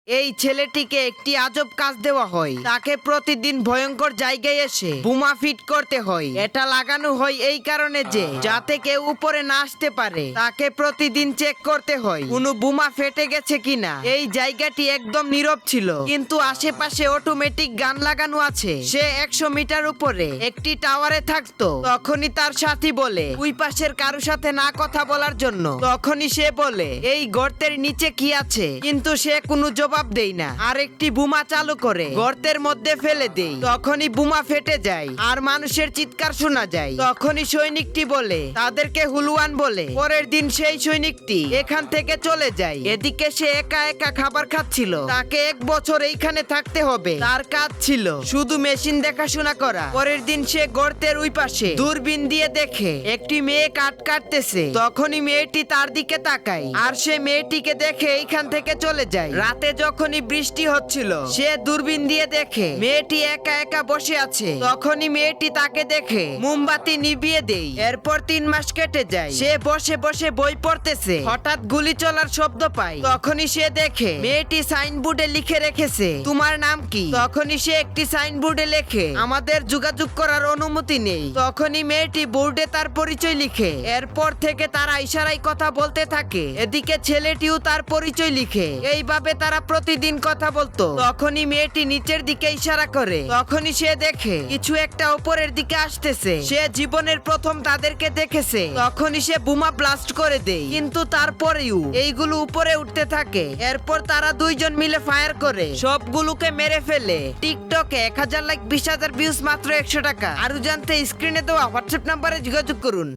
এই ছেলেটিকে একটি আজব কাজ দেওয়া হয়। তাকে প্রতিদিন ভয়ঙ্কর জায়গায় এসে বোমা ফিট করতে হয়। এটা লাগানো হয় এই কারণে যে যাতে কেউ উপরে না আসতে পারে। তাকে প্রতিদিন চেক করতে হয় কোনো বোমা ফেটে গেছে কিনা। এই জায়গাটি একদম নীরব ছিল, কিন্তু আশেপাশে অটোমেটিক গান লাগানো আছে। সে 100 মিটার উপরে একটি টাওয়ারে থাকতো। তখনই তার সাথী বলে ওই পাশের কারো সাথে না কথা বলার জন্য। তখনই সে বলে এই গর্তের নিচে কি আছে, কিন্তু সে কোনো জবাব দেই না। আর একটি বোমা চালু করে গর্তের মধ্যে ফেলে দেই। তখনই বোমা ফেটে যায় আর মানুষের চিৎকার শোনা যায়। তখনই সৈনিকটি বলে তাদেরকে হুলুয়ান বলে। পরের দিন সেই সৈনিকটি এখান থেকে চলে যায়। এদিকে সে একা একা খাবার খাচ্ছিল। তাকে 1 বছর এইখানে থাকতে হবে। তার কাজ ছিল শুধু মেশিন দেখাশোনা করা। পরের দিন সে গর্তের ওই পাশে দূরবীন দিয়ে দেখে একটি মেয়ে কাঠ কাটতেছে। তখনই মেয়েটি তার দিকে তাকায় আর সে মেয়েটিকে দেখে এইখান থেকে চলে যায়। রাতে যখনই বৃষ্টি হচ্ছিল, সে দূরবীন দিয়ে দেখে মেয়েটি একা একা বসে আছে। তখনই মেয়েটি তাকে দেখে মোমবাতি নিভিয়ে দেয়। এরপর 3 মাস কেটে যায়। সে বসে বসে বই পড়তেছে। হঠাৎ গুলি চলার শব্দ পায়। তখনই সে দেখে মেয়েটি সাইনবোর্ডে লিখে রেখেছে তোমার নাম কি। তখনই সে একটি সাইনবোর্ডে লেখে আমাদের যোগাযোগ করার অনুমতি নেই। তখনই মেয়েটি বোর্ডে তার পরিচয় লিখে। এরপর থেকে তারা ইশারায় কথা বলতে থাকে। এদিকে ছেলেটিও তার পরিচয় লিখে। এইভাবে তারা প্রতিদিন কথা বলতো। তখনই মেয়েটি নিচের দিকে ইশারা করে। তখনই সে দেখে কিছু একটা উপরের দিকে আসতেছে। সে জীবনের প্রথম তাদেরকে দেখেছে। তখনই সে বোমা ব্লাস্ট করে দেয়, কিন্তু তারপরেও এইগুলো উপরে উঠতে থাকে। এরপর তারা 2 জন মিলে ফায়ার করে সবগুলোকে মেরে ফেলে। টিকটকে 1000 লাইক 20,000 ভিউজ মাত্র 100 টাকা। আরো জানতে স্ক্রিনে দেওয়া হোয়াটসঅ্যাপ নাম্বারে যোগাযোগ করুন।